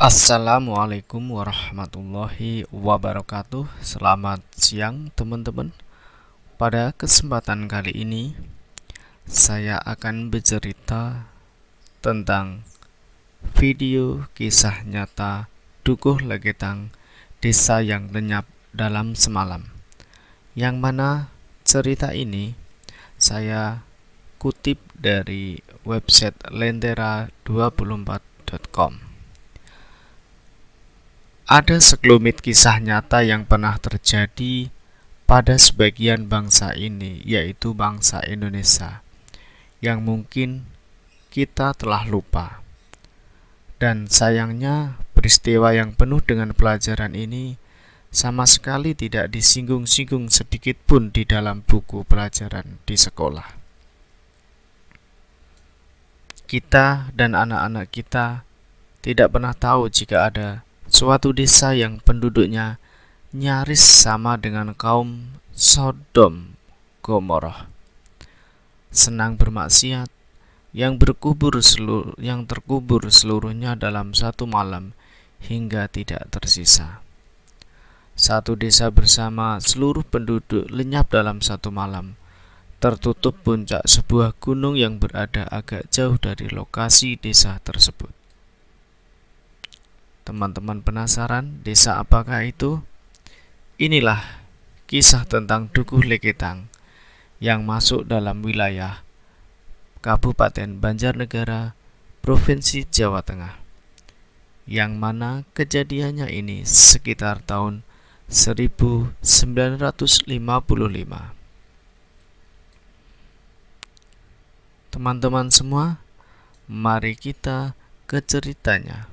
Assalamualaikum warahmatullahi wabarakatuh. Selamat siang teman-teman. Pada kesempatan kali ini saya akan bercerita tentang video kisah nyata Dukuh Legetang, desa yang lenyap dalam semalam, yang mana cerita ini saya kutip dari website lentera24.com. Ada sekelumit kisah nyata yang pernah terjadi pada sebagian bangsa ini, yaitu bangsa Indonesia, yang mungkin kita telah lupa. Dan sayangnya, peristiwa yang penuh dengan pelajaran ini sama sekali tidak disinggung-singgung sedikit pun di dalam buku pelajaran di sekolah. Kita dan anak-anak kita tidak pernah tahu jika ada suatu desa yang penduduknya nyaris sama dengan kaum Sodom Gomorrah, senang bermaksiat, yang terkubur seluruhnya dalam satu malam hingga tidak tersisa. Satu desa bersama seluruh penduduk lenyap dalam satu malam, tertutup puncak sebuah gunung yang berada agak jauh dari lokasi desa tersebut. Teman-teman penasaran desa apakah itu? Inilah kisah tentang Dukuh Legetang yang masuk dalam wilayah Kabupaten Banjarnegara, Provinsi Jawa Tengah, yang mana kejadiannya ini sekitar tahun 1955. Teman-teman semua, mari kita ke ceritanya.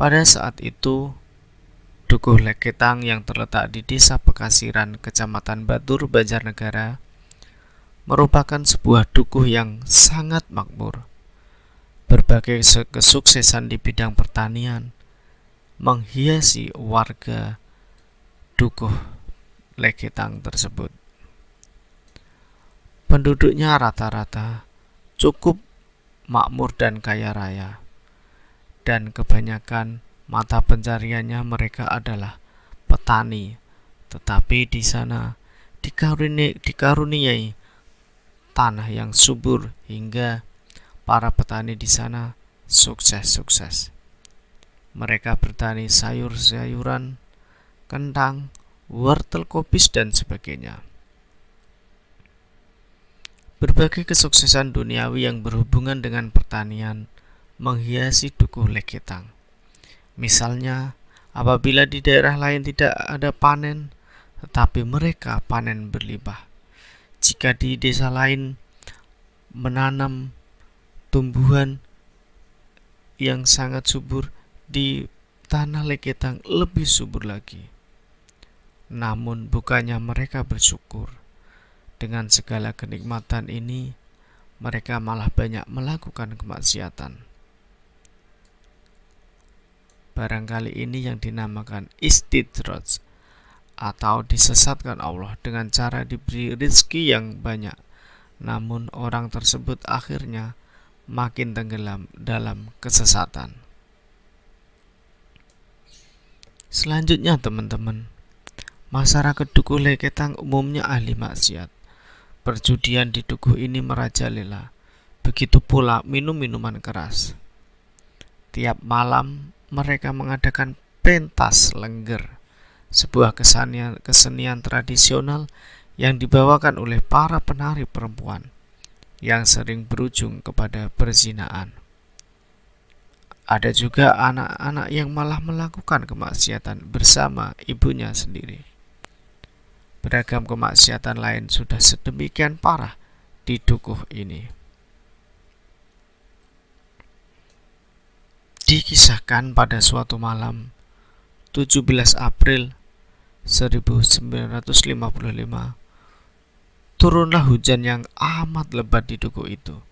Pada saat itu, Dukuh Legetang yang terletak di Desa Pekasiran, Kecamatan Batur, Banjarnegara, merupakan sebuah dukuh yang sangat makmur. Berbagai kesuksesan di bidang pertanian menghiasi warga Dukuh Legetang tersebut. Penduduknya rata-rata cukup makmur dan kaya raya, dan kebanyakan mata pencariannya mereka adalah petani. Tetapi di sana dikaruniai tanah yang subur hingga para petani di sana sukses. Mereka bertani sayur-sayuran, kentang, wortel, kopis, dan sebagainya. Berbagai kesuksesan duniawi yang berhubungan dengan pertanian menghiasi Dukuh Legetang. Misalnya, apabila di daerah lain tidak ada panen, tetapi mereka panen berlimpah. Jika di desa lain menanam tumbuhan yang sangat subur, di tanah Legetang lebih subur lagi. Namun bukannya mereka bersyukur dengan segala kenikmatan ini, mereka malah banyak melakukan kemaksiatan. Barangkali ini yang dinamakan istidraj, atau disesatkan Allah dengan cara diberi rezeki yang banyak, namun orang tersebut akhirnya makin tenggelam dalam kesesatan. Selanjutnya teman-teman, masyarakat Dukuh Legetang umumnya ahli maksiat. Perjudian di dukuh ini merajalela, begitu pula minum-minuman keras. Tiap malam mereka mengadakan pentas lengger, sebuah kesenian tradisional yang dibawakan oleh para penari perempuan yang sering berujung kepada perzinaan. Ada juga anak-anak yang malah melakukan kemaksiatan bersama ibunya sendiri. Beragam kemaksiatan lain sudah sedemikian parah di dukuh ini. Dikisahkan pada suatu malam 17 April 1955, turunlah hujan yang amat lebat di dukuh itu.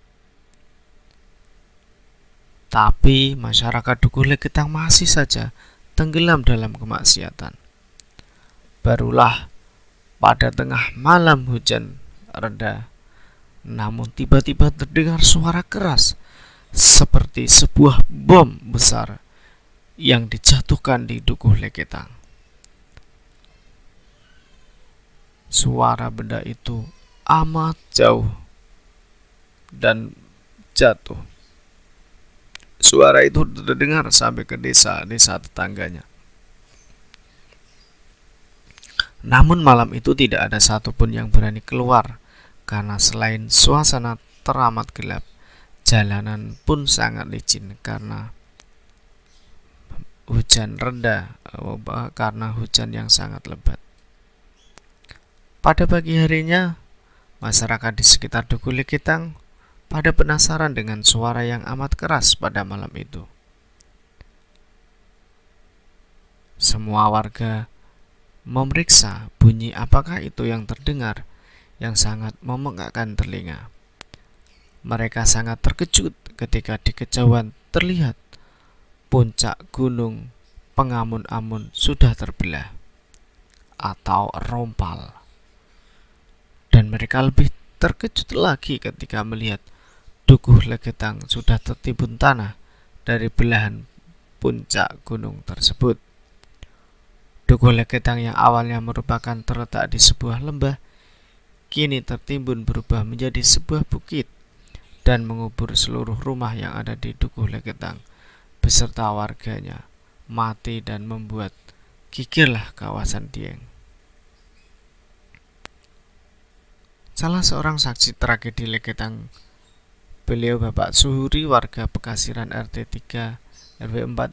Tapi masyarakat Dukuh Legetang masih saja tenggelam dalam kemaksiatan. Barulah pada tengah malam hujan reda, namun tiba-tiba terdengar suara keras seperti sebuah bom besar yang dijatuhkan di Dukuh Leketang. Suara benda itu amat jauh dan jatuh. Suara itu terdengar sampai ke desa-desa tetangganya. Namun malam itu tidak ada satupun yang berani keluar, karena selain suasana teramat gelap, jalanan pun sangat licin karena hujan reda, karena hujan yang sangat lebat. Pada pagi harinya, masyarakat di sekitar Dukuh Leketang pada penasaran dengan suara yang amat keras pada malam itu. Semua warga memeriksa bunyi apakah itu yang terdengar, yang sangat memekakkan telinga. Mereka sangat terkejut ketika di kejauhan terlihat puncak gunung Pengamun-amun sudah terbelah atau rompal. Dan mereka lebih terkejut lagi ketika melihat Dukuh Leketang sudah tertimbun tanah dari belahan puncak gunung tersebut. Dukuh Leketang yang awalnya merupakan terletak di sebuah lembah, kini tertimbun berubah menjadi sebuah bukit dan mengubur seluruh rumah yang ada di Dukuh Leketang beserta warganya mati dan membuat gigirlah kawasan Dieng. Salah seorang saksi tragedi Leketang, beliau Bapak Suhuri, warga Pekasiran RT 3 RW 4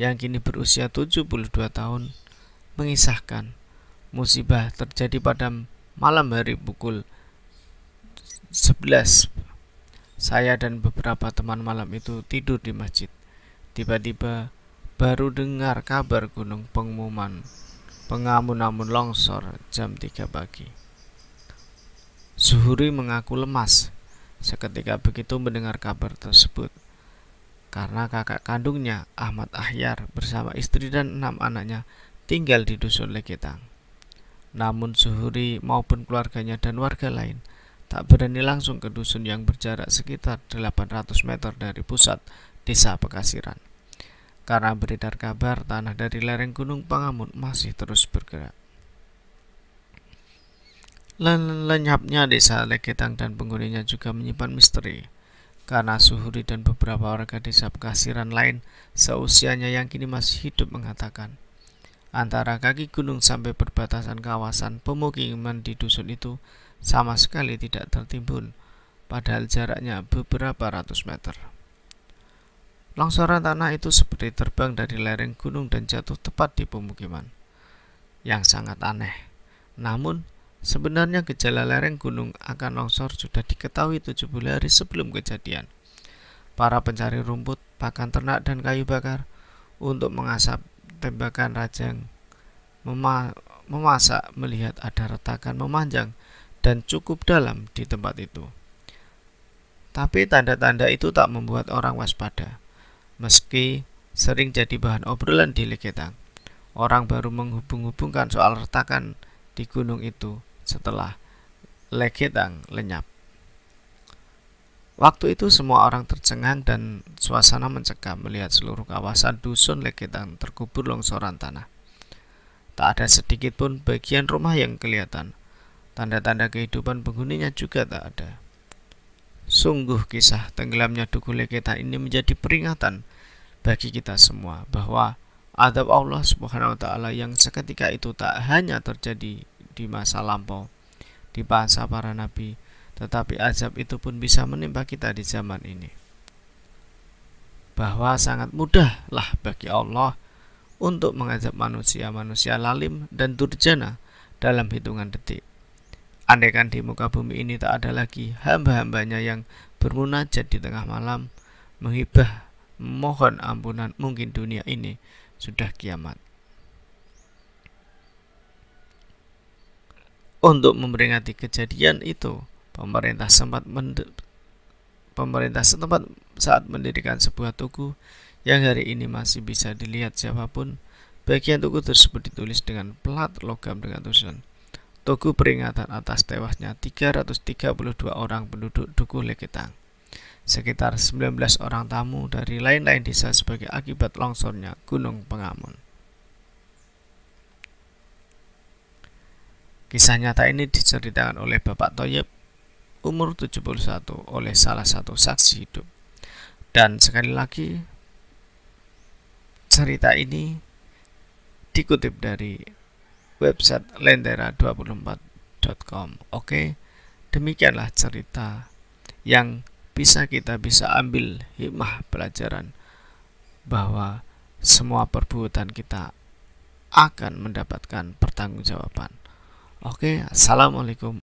yang kini berusia 72 tahun, mengisahkan musibah terjadi pada malam hari pukul 11. Saya dan beberapa teman malam itu tidur di masjid. Tiba-tiba baru dengar kabar gunung Pengamun-amun longsor jam 3 pagi. Suhuri mengaku lemas seketika begitu mendengar kabar tersebut, karena kakak kandungnya Ahmad Ahyar bersama istri dan 6 anaknya tinggal di dusun Leketang. Namun Suhuri maupun keluarganya dan warga lain tak berani langsung ke dusun yang berjarak sekitar 800 meter dari pusat desa Pekasiran, karena beredar kabar tanah dari lereng Gunung Pengamun masih terus bergerak. Lenyapnya desa Leketang dan penghuninya juga menyimpan misteri, karena Suhuri dan beberapa warga desa Pekasiran lain seusianya yang kini masih hidup mengatakan, antara kaki gunung sampai perbatasan kawasan pemukiman di dusun itu sama sekali tidak tertimbun, padahal jaraknya beberapa ratus meter. Longsoran tanah itu seperti terbang dari lereng gunung dan jatuh tepat di pemukiman. Yang sangat aneh. Namun, sebenarnya gejala lereng gunung akan longsor sudah diketahui 70 hari sebelum kejadian. Para pencari rumput, pakan ternak, dan kayu bakar untuk mengasap tembakan rajang memasak melihat ada retakan memanjang dan cukup dalam di tempat itu. Tapi tanda-tanda itu tak membuat orang waspada. Meski sering jadi bahan obrolan di Leketang, orang baru menghubung-hubungkan soal retakan di gunung itu setelah Leketang lenyap. Waktu itu semua orang tercengang dan suasana mencekam melihat seluruh kawasan dusun Leketang terkubur longsoran tanah. Tak ada sedikit pun bagian rumah yang kelihatan. Tanda-tanda kehidupan penghuninya juga tak ada. Sungguh kisah tenggelamnya Dukuh Leketang ini menjadi peringatan bagi kita semua bahwa azab Allah Subhanahu wa taala yang seketika itu tak hanya terjadi di masa lampau di masa para nabi, tetapi azab itu pun bisa menimpa kita di zaman ini. Bahwa sangat mudahlah bagi Allah untuk mengazab manusia lalim dan durjana dalam hitungan detik. Andaikan di muka bumi ini tak ada lagi hamba-hambanya yang bermunajat di tengah malam, menghibah, mohon ampunan, mungkin dunia ini sudah kiamat. Untuk memperingati kejadian itu, pemerintah setempat saat mendirikan sebuah tugu yang hari ini masih bisa dilihat siapapun. Bagian tugu tersebut ditulis dengan plat logam dengan tulisan Tugu peringatan atas tewasnya 332 orang penduduk Dukuh Leketang. sekitar 19 orang tamu dari lain-lain desa sebagai akibat longsornya Gunung Pengamun. Kisah nyata ini diceritakan oleh Bapak Thoyib, umur 71, oleh salah satu saksi hidup. Dan sekali lagi, cerita ini dikutip dari website lentera24.com. Oke, demikianlah cerita yang bisa ambil hikmah pelajaran bahwa semua perbuatan kita akan mendapatkan pertanggungjawaban. Oke, assalamualaikum.